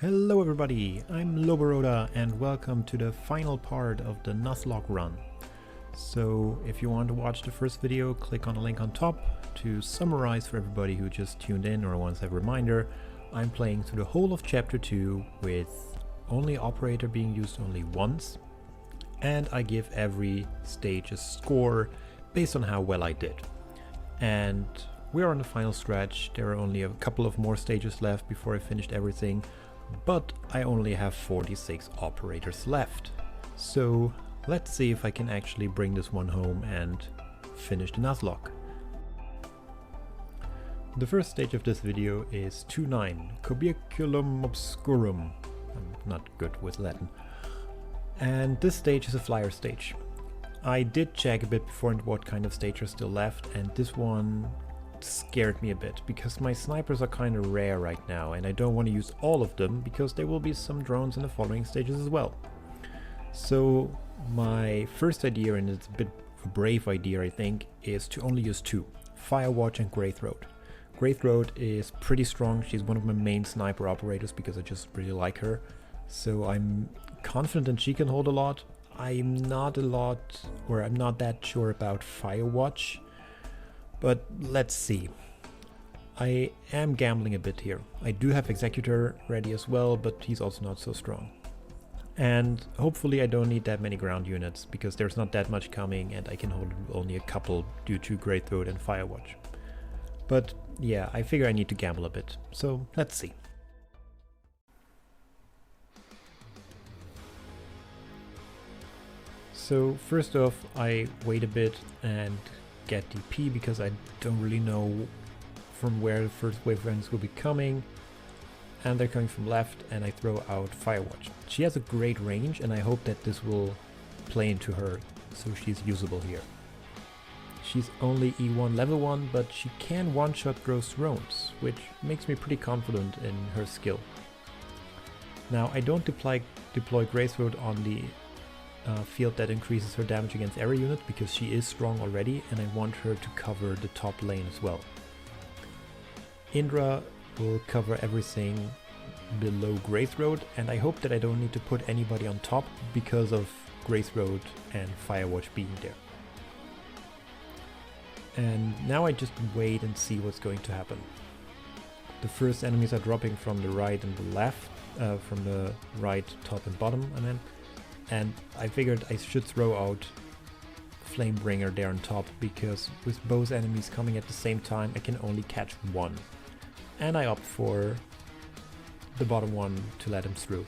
Hello everybody, I'm Loboroda and welcome to the final part of the Nuzlocke run. So if you want to watch the first video, click on the link on top. To summarize for everybody who just tuned in or wants a reminder, I'm playing through the whole of chapter 2 with only operator being used only once, and I give every stage a score based on how well I did. And we're on the final stretch. There are only a couple of more stages left before I finished everything. But I only have 46 operators left. So let's see if I can actually bring this one home and finish the Nuzlocke. The first stage of this video is 2-9, Cubiculum Obscurum. I'm not good with Latin. And this stage is a flyer stage. I did check a bit before what kind of stage are still left, and this one scared me a bit because my snipers are kind of rare right now and I don't want to use all of them because there will be some drones in the following stages as well. So my first idea, and it's a bit of a brave idea I think, is to only use two, Firewatch and Greythroat. Greythroat is pretty strong. She's one of my main sniper operators because I just really like her, so I'm confident she can hold a lot. I'm not that sure about Firewatch. But let's see. I am gambling a bit here. I do have Executor ready as well, but he's also not so strong. And hopefully I don't need that many ground units, because there's not that much coming and I can hold only a couple due to Greythroat and Firewatch. But yeah, I figure I need to gamble a bit, so let's see. So first off, I wait a bit and get DP because I don't really know from where the first wave friends will be coming, and they're coming from left, and I throw out Firewatch. She has a great range and I hope that this will play into her so she's usable here. She's only E1 level 1, but she can one-shot gross drones, which makes me pretty confident in her skill. Now I don't deploy Greythroat on the field that increases her damage against area unit because she is strong already and I want her to cover the top lane as well. Indra will cover everything below Greythroat, and I hope that I don't need to put anybody on top because of Greythroat and Firewatch being there. And now I just wait and see what's going to happen. The first enemies are dropping from the right and the left, from the right, top and bottom, and I figured I should throw out Flamebringer there on top, because with both enemies coming at the same time I can only catch one. And I opt for the bottom one to let him through.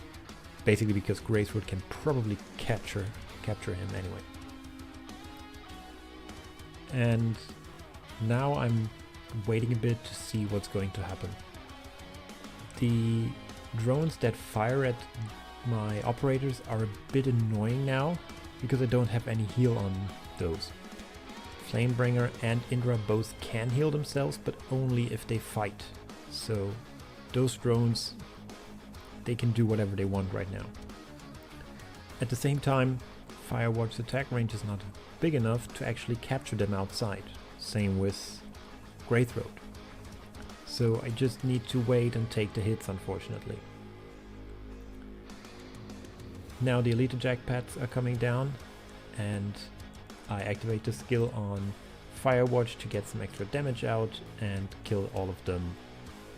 Basically because Greythroat can probably capture him anyway. And now I'm waiting a bit to see what's going to happen. The drones that fire at my operators are a bit annoying now because I don't have any heal on those. Flamebringer and Indra both can heal themselves, but only if they fight. So those drones, they can do whatever they want right now. At the same time, Firewatch's attack range is not big enough to actually capture them outside. Same with Greythroat. So I just need to wait and take the hits, unfortunately. Now the elite jackpads are coming down and I activate the skill on Firewatch to get some extra damage out and kill all of them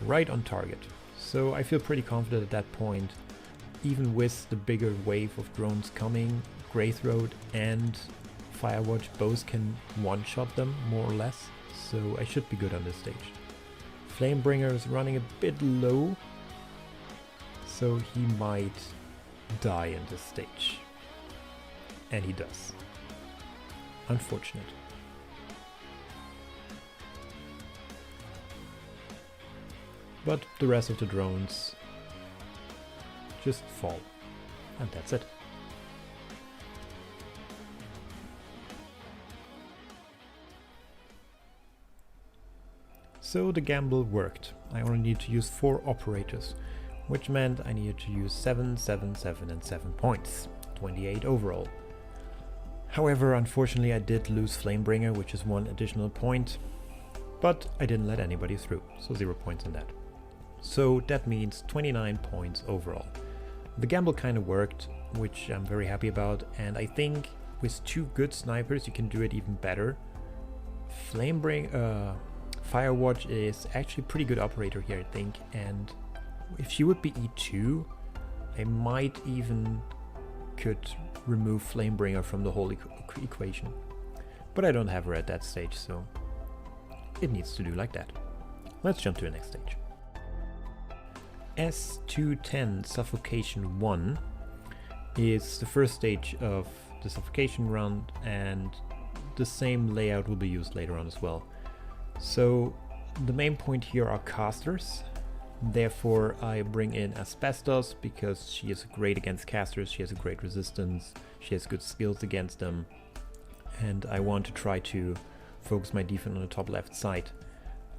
right on target. So I feel pretty confident at that point. Even with the bigger wave of drones coming, Greythroat and Firewatch both can one-shot them more or less, so I should be good on this stage. Flamebringer is running a bit low, so he might die in this stage. And he does. Unfortunate. But the rest of the drones just fall. And that's it. So the gamble worked. I only need to use 4 operators, which meant I needed to use 7, 7, 7 and 7 points, 28 overall. However, unfortunately I did lose Flamebringer, which is 1 additional point, but I didn't let anybody through, so 0 points on that. So that means 29 points overall. The gamble kind of worked, which I'm very happy about, and I think with 2 good snipers you can do it even better. Firewatch is actually a pretty good operator here, I think, and if she would be E2, I might even could remove Flamebringer from the whole equation. But I don't have her at that stage, so it needs to do like that. Let's jump to the next stage. S210 Suffocation 1 is the first stage of the Suffocation round, and the same layout will be used later on as well. So the main point here are casters. Therefore I bring in Asbestos because she is great against casters, she has a great resistance, she has good skills against them, and I want to try to focus my defense on the top left side.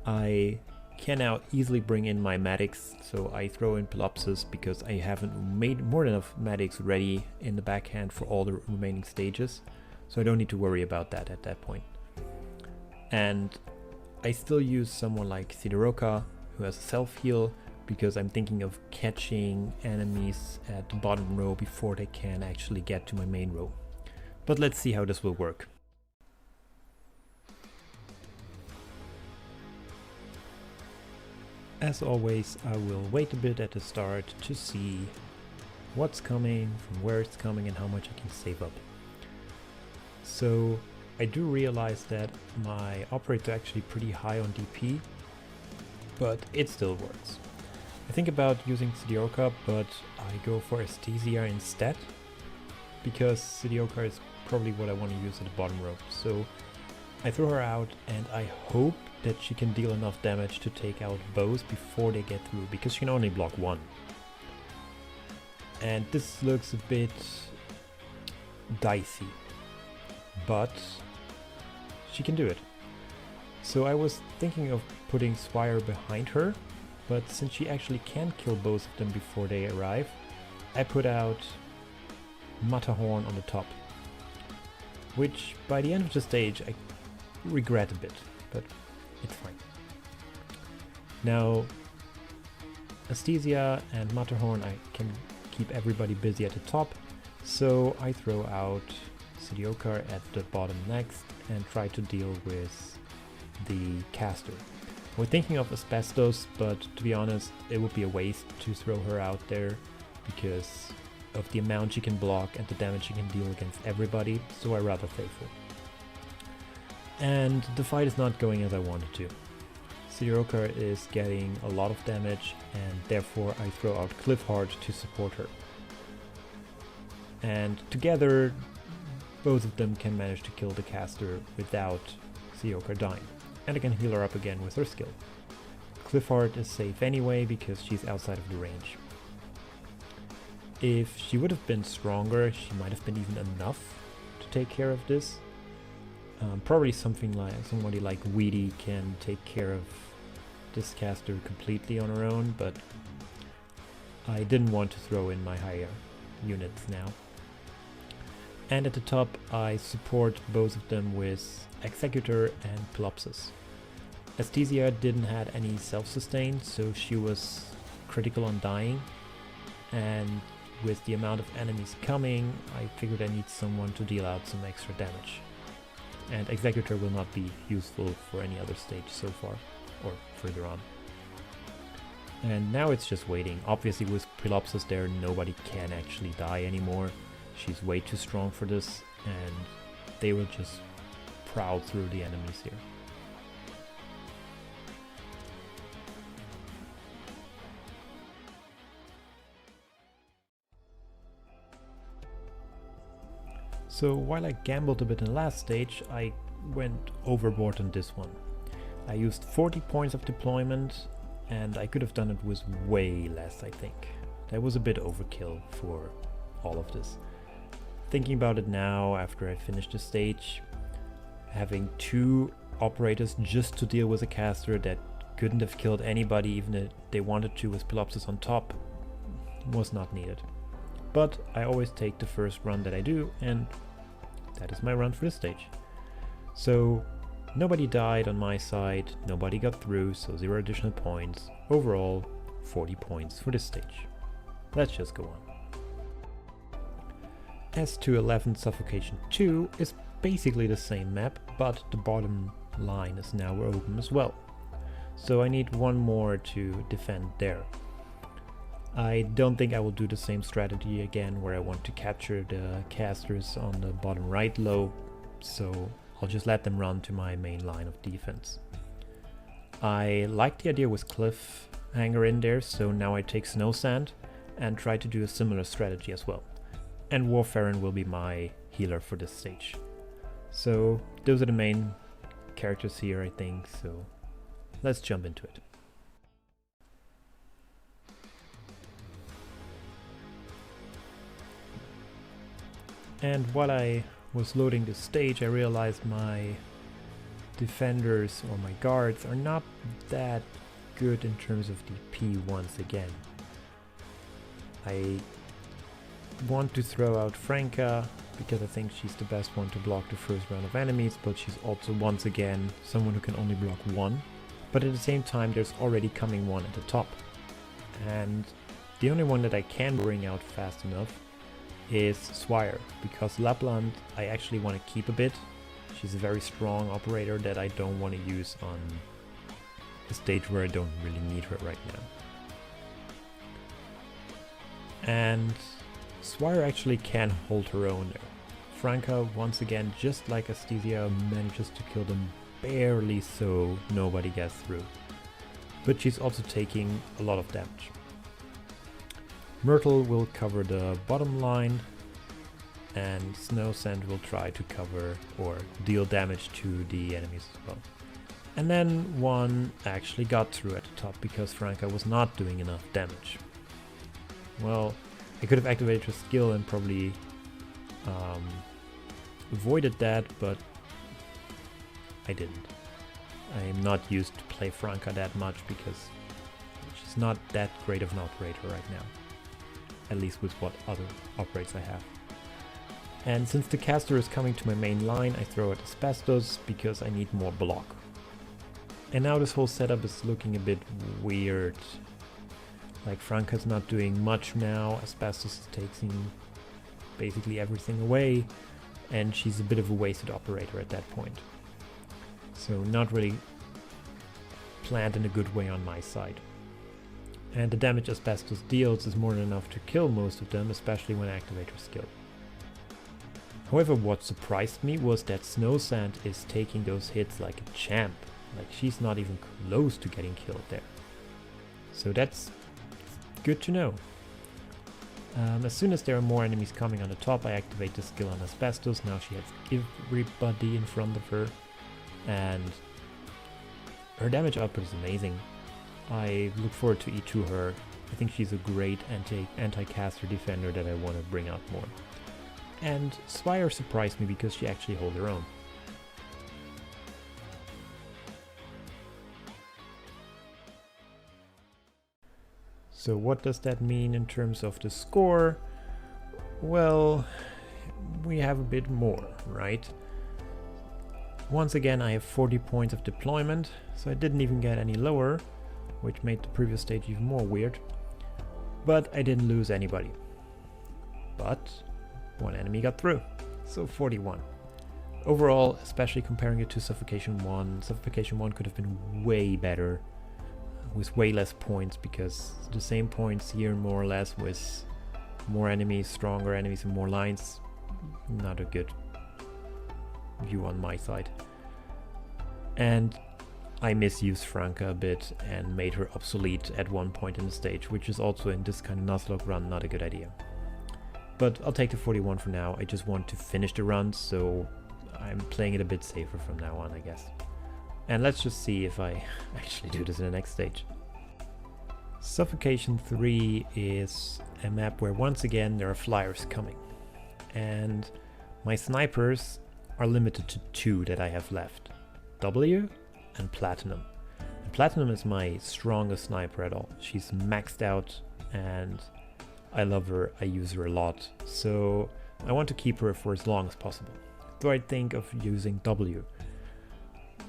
I can now easily bring in my medics, so I throw in Pelopsis because I haven't made more than enough medics ready in the backhand for all the remaining stages, so I don't need to worry about that at that point. And I still use someone like Sideroka, who has a self-heal, because I'm thinking of catching enemies at the bottom row before they can actually get to my main row. But let's see how this will work. As always, I will wait a bit at the start to see what's coming, from where it's coming, and how much I can save up. So I do realize that my operator is actually pretty high on DP, but it still works. I think about using Sidioka, but I go for Aesthesia instead, because Sidioka is probably what I want to use at the bottom row. So I throw her out and I hope that she can deal enough damage to take out bows before they get through, because she can only block 1. And this looks a bit dicey, but she can do it. So I was thinking of putting Spire behind her, but since she actually can kill both of them before they arrive, I put out Matterhorn on the top, which by the end of the stage I regret a bit, but it's fine. Now Aesthesia and Matterhorn, I can keep everybody busy at the top, so I throw out Sidioka at the bottom next and try to deal with the caster. We're thinking of Asbestos, but to be honest, it would be a waste to throw her out there because of the amount she can block and the damage she can deal against everybody, so I rather faithful. And the fight is not going as I wanted to. Sidioka is getting a lot of damage, and therefore I throw out Cliffheart to support her. And together, both of them can manage to kill the caster without Sidioka dying. And I can heal her up again with her skill. Cliffheart is safe anyway because she's outside of the range. If she would have been stronger, she might have been even enough to take care of this. Probably somebody like Weedy can take care of this caster completely on her own, but I didn't want to throw in my higher units now. And at the top I support both of them with Executor and Pelopsis. Aesthesia didn't have any self-sustain, so she was critical on dying, and with the amount of enemies coming, I figured I need someone to deal out some extra damage. And Executor will not be useful for any other stage so far, or further on. And now it's just waiting. Obviously with Pelopsis there, nobody can actually die anymore. She's way too strong for this, and they will just prowl through the enemies here. So while I gambled a bit in the last stage, I went overboard on this one. I used 40 points of deployment, and I could have done it with way less, I think. That was a bit overkill for all of this. Thinking about it now, after I finished the stage, having 2 operators just to deal with a caster that couldn't have killed anybody even if they wanted to with Pelopsis on top was not needed. But I always take the first run that I do, and that is my run for this stage. So nobody died on my side, nobody got through, so 0 additional points. Overall, 40 points for this stage. Let's just go on. S211 Suffocation 2 is basically the same map, but the bottom line is now open as well. So I need one more to defend there. I don't think I will do the same strategy again where I want to capture the casters on the bottom right low, so I'll just let them run to my main line of defense. I like the idea with Cliffhanger in there, so now I take Snow Sand and try to do a similar strategy as well. And Warfarin will be my healer for this stage. So those are the main characters here, I think, so let's jump into it. And while I was loading the stage, I realized my defenders or my guards are not that good in terms of DP once again. I want to throw out Franka because I think she's the best one to block the first round of enemies, but she's also once again someone who can only block one. But at the same time there's already coming one at the top. And the only one that I can bring out fast enough is Swire, because Lapland I actually want to keep a bit. She's a very strong operator that I don't want to use on a stage where I don't really need her right now. And Swire actually can hold her own there. Franka, once again, just like Aesthesia, manages to kill them barely so nobody gets through. But she's also taking a lot of damage. Myrtle will cover the bottom line, and Snow Sand will try to cover or deal damage to the enemies as well. And then one actually got through at the top because Franka was not doing enough damage. Well, I could have activated her skill and probably avoided that, but I didn't. I'm not used to play Franka that much because she's not that great of an operator right now. At least with what other operates I have. And since the caster is coming to my main line, I throw out Asbestos because I need more block. And now this whole setup is looking a bit weird. Like Franka's not doing much now, Asbestos is taking basically everything away, and she's a bit of a wasted operator at that point. So not really planned in a good way on my side. And the damage Asbestos deals is more than enough to kill most of them, especially when I activate her skill. However, what surprised me was that Snow Sand is taking those hits like a champ. Like she's not even close to getting killed there. So that's good to know. As soon as there are more enemies coming on the top, I activate the skill on Asbestos. Now she has everybody in front of her, and her damage output is amazing. I look forward to E2 her. I think she's a great anti-caster defender that I want to bring out more. And Swire surprised me because she actually holds her own. So what does that mean in terms of the score? Well, we have a bit more, right? Once again, I have 40 points of deployment, so I didn't even get any lower, which made the previous stage even more weird. But I didn't lose anybody. But one enemy got through, so 41. Overall, especially comparing it to Suffocation 1, Suffocation 1 could have been way better, with way less points, because the same points here more or less with more enemies, stronger enemies and more lines. Not a good view on my side. And I misused Franka a bit and made her obsolete at one point in the stage, which is also in this kind of Nuzlocke run not a good idea. But I'll take the 41 for now. I just want to finish the run, so I'm playing it a bit safer from now on, I guess. And let's just see if I actually do this in the next stage. Suffocation 3 is a map where once again there are flyers coming. And my snipers are limited to 2 that I have left. W and Platinum. And Platinum is my strongest sniper at all. She's maxed out and I love her, I use her a lot. So I want to keep her for as long as possible. So I think of using W,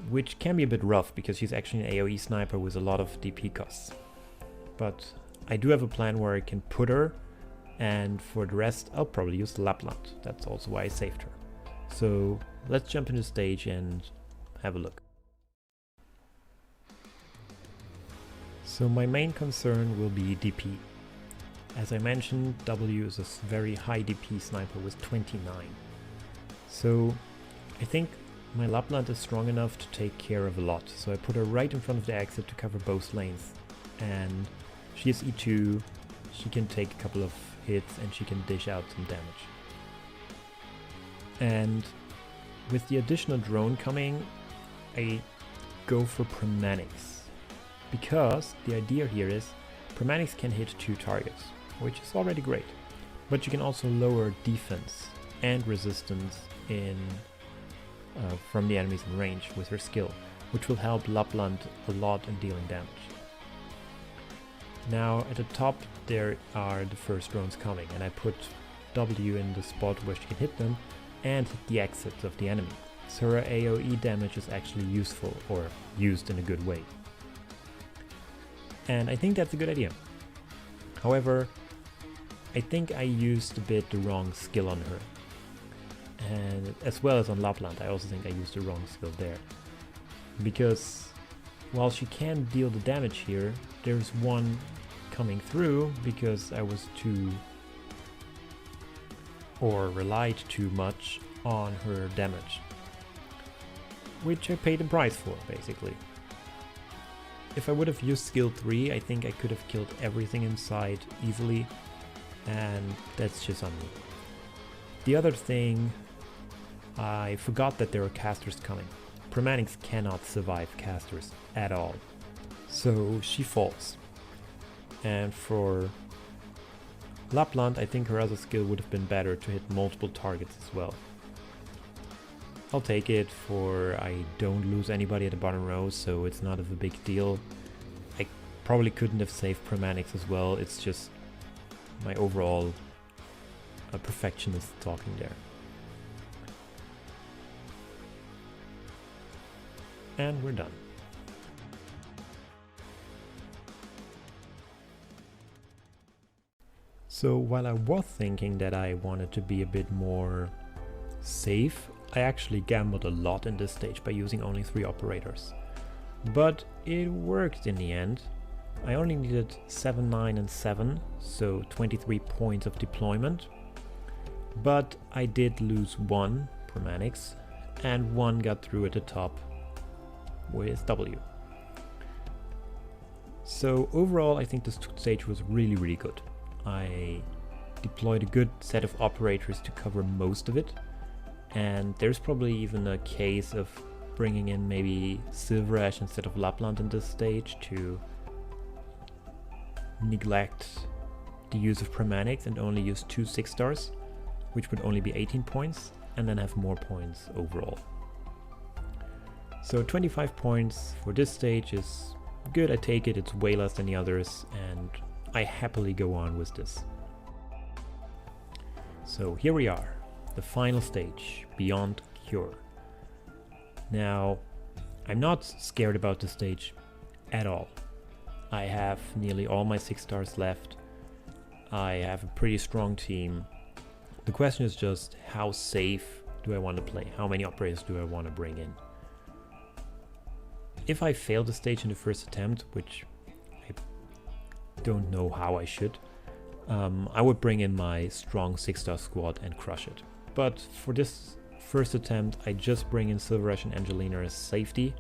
which can be a bit rough because she's actually an AoE sniper with a lot of DP costs. but I do have a plan where I can put her, and for the rest I'll probably use Lapland. That's also why I saved her. So let's jump into stage and have a look. So my main concern will be DP. As I mentioned, W is a very high DP sniper with 29. So I think my Lapland is strong enough to take care of a lot. So I put her right in front of the exit to cover both lanes. And she is E2, she can take a couple of hits and she can dish out some damage. And with the additional drone coming, I go for Permanix. Because the idea here is Permanix can hit 2 targets, which is already great. But you can also lower defense and resistance in from the enemies in range with her skill, which will help Lapland a lot in dealing damage. Now at the top there are the first drones coming, and I put W in the spot where she can hit them and hit the exits of the enemy. So her AoE damage is actually useful, or used in a good way. And I think that's a good idea. However, I think I used a bit the wrong skill on her. And as well as on Lapland, I also think I used the wrong skill there. Because while she can deal the damage here, there's one coming through because I was relied too much on her damage. Which I paid the price for, basically. If I would have used skill 3, I think I could have killed everything inside easily, and that's just on me. The other thing, I forgot that there are casters coming. Permanix cannot survive casters at all, so she falls. And for Lapland, I think her other skill would have been better to hit multiple targets as well. I'll take it, for I don't lose anybody at the bottom row, so it's not of a big deal. I probably couldn't have saved Permanix as well, it's just my overall perfectionist talking there. And we're done. So while I was thinking that I wanted to be a bit more safe, I actually gambled a lot in this stage by using only 3 operators. But it worked in the end. I only needed 7, 9 and 7, so 23 points of deployment. But I did lose 1 Permanix, and 1 got through at the top with W. So overall I think this stage was really good. I deployed a good set of operators to cover most of it. And there's probably even a case of bringing in maybe Silver Ash instead of Lapland in this stage to neglect the use of Permanix and only use 2 6-stars, which would only be 18 points, and then have more points overall. So 25 points for this stage is good, I take it, it's way less than the others, and I happily go on with this. So here we are. The final stage, Beyond Cure. Now, I'm not scared about this stage at all. I have nearly all my 6-stars left. I have a pretty strong team. The question is just, how safe do I want to play? How many operators do I want to bring in? If I fail the stage in the first attempt, which I don't know how I should, I would bring in my strong 6-star squad and crush it. But for this first attempt, I just bring in Silver Ash and Angelina as safety,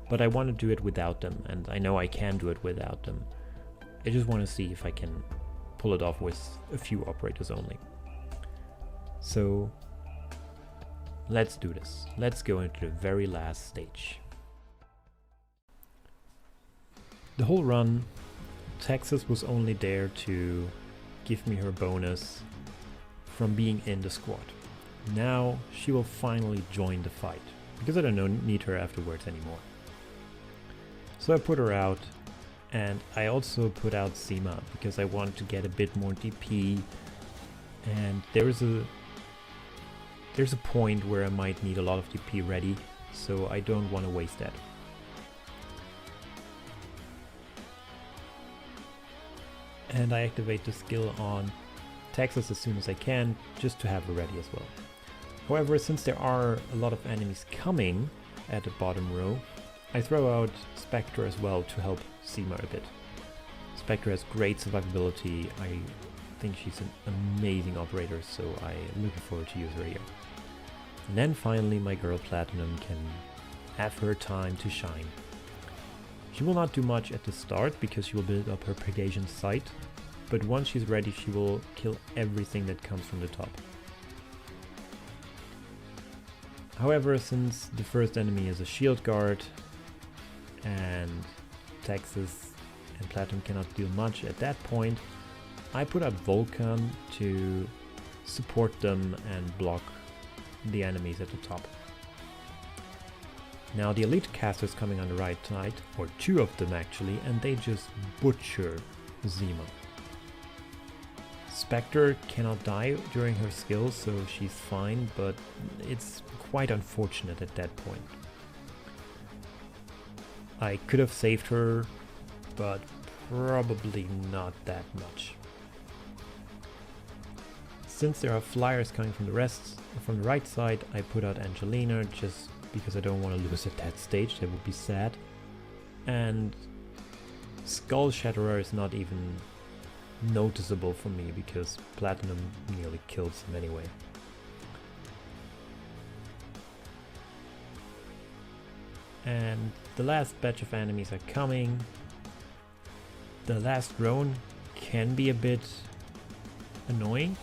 but I want to do it without them, and I know I can do it without them. I just want to see if I can pull it off with a few operators only. So let's do this. Let's go into the very last stage. The whole run, Texas was only there to give me her bonus from being in the squad. Now she will finally join the fight, because I don't need her afterwards anymore. So I put her out, and I also put out Seema, because I wanted to get a bit more DP, and there's a point where I might need a lot of DP ready, so I don't want to waste that. and I activate the skill on Texas as soon as I can, just to have her ready as well. However, since there are a lot of enemies coming at the bottom row, I throw out Chpater as well to help Seema a bit. Chpater has great survivability. I think she's an amazing operator, so I'm looking forward to use her here. And then finally my girl Platinum can have her time to shine. She will not do much at the start because she will build up her Purgation site, but once she's ready she will kill everything that comes from the top. However, since the first enemy is a shield guard and Texas and Platinum cannot do much at that point, I put out Vulcan to support them and block the enemies at the top. Now the elite casters coming on the right side, or two of them actually, and they just butcher Seema. Chpater cannot die during her skill, so she's fine, but it's quite unfortunate at that point. I could have saved her, but probably not that much. Since there are flyers coming from the right side, I put out Angelina just because I don't want to lose at that stage, that would be sad. And Skull Shatterer is not even noticeable for me because Platinum nearly kills him anyway. And the last batch of enemies are coming. The last drone can be a bit annoying,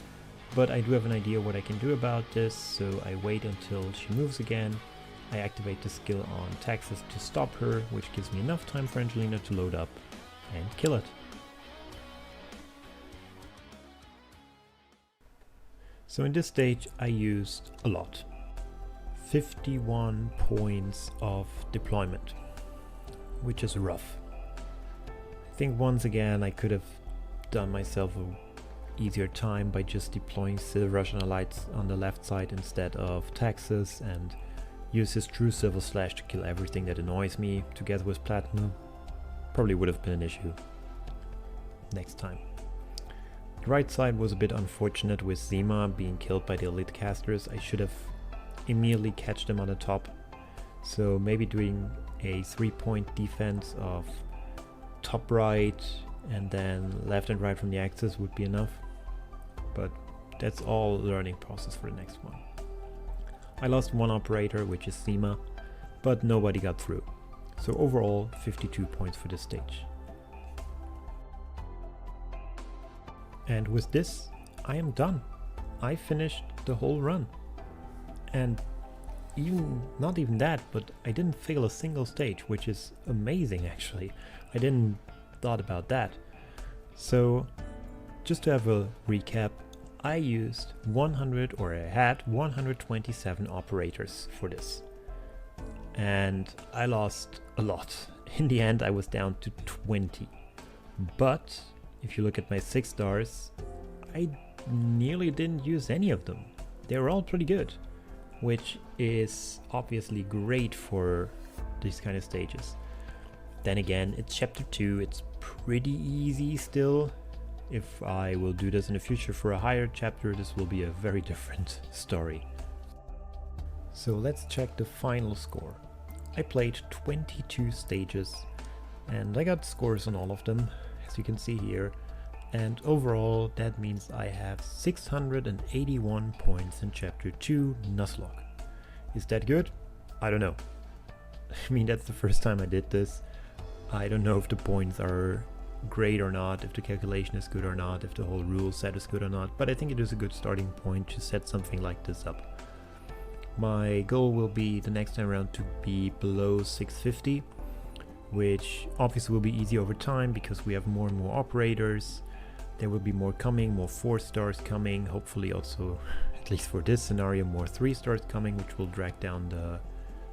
but I do have an idea what I can do about this, so I wait until she moves again. I activate the skill on Texas to stop her, which gives me enough time for Angelina to load up and kill it. So in this stage I used a lot. 51 points of deployment, which is rough. I think once again I could have done myself a easier time by just deploying Silver Russian Lights on the left side instead of Texas and use his true Silver Slash to kill everything that annoys me together with Platinum. Probably would have been an issue next time. The right side was a bit unfortunate with Seema being killed by the elite casters. I should have immediately catch them on the top, so maybe doing a 3-point defense of top right and then left and right from the axis would be enough, but that's all learning process for the next one. I lost one operator, which is Seema, but nobody got through, so overall 52 points for this stage. And with this I am done. I finished the whole run. And not even that, but I didn't fail a single stage, which is amazing actually. I didn't thought about that. So just to have a recap, I used I had 127 operators for this. And I lost a lot. In the end I was down to 20. But if you look at my 6 stars, I nearly didn't use any of them. They were all pretty good, which is obviously great for these kind of stages. Then again, it's chapter 2, it's pretty easy still. If I will do this in the future for a higher chapter, this will be a very different story. So let's check the final score. I played 22 stages and I got scores on all of them, as you can see here. And overall, that means I have 681 points in Chapter 2 Nuzlocke. Is that good? I don't know. I mean, that's the first time I did this. I don't know if the points are great or not, if the calculation is good or not, if the whole rule set is good or not, but I think it is a good starting point to set something like this up. My goal will be the next time around to be below 650, which obviously will be easy over time because we have more and more operators. There will be more coming, more 4 stars coming, hopefully also, at least for this scenario, more 3 stars coming, which will drag down the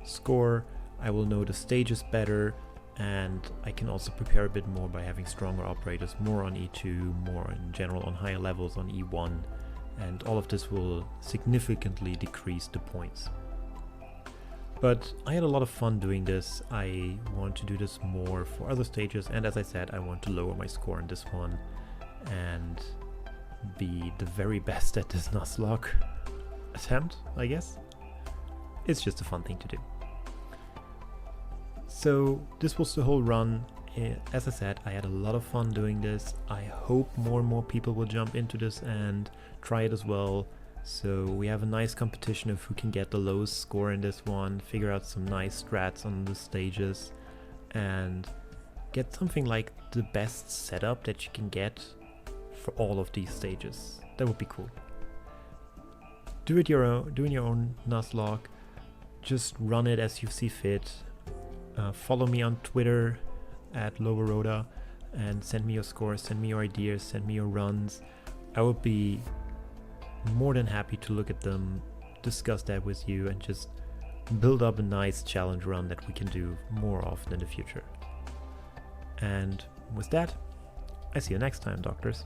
score. I will know the stages better, and I can also prepare a bit more by having stronger operators, more on E2, more in general on higher levels on E1, and all of this will significantly decrease the points. But I had a lot of fun doing this. I want to do this more for other stages, and as I said, I want to lower my score on this one. and be the very best at this Nuzlocke attempt, I guess. It's just a fun thing to do. So this was the whole run. As I said, I had a lot of fun doing this. I hope more and more people will jump into this and try it as well. So we have a nice competition of who can get the lowest score in this one, figure out some nice strats on the stages, and get something like the best setup that you can get for all of these stages. That would be cool. Doing your own Nuzlocke. Just run it as you see fit. Follow me on Twitter at Loweroda and send me your scores, send me your ideas, send me your runs. I would be more than happy to look at them, discuss that with you, and just build up a nice challenge run that we can do more often in the future. And with that, I see you next time, Doctors.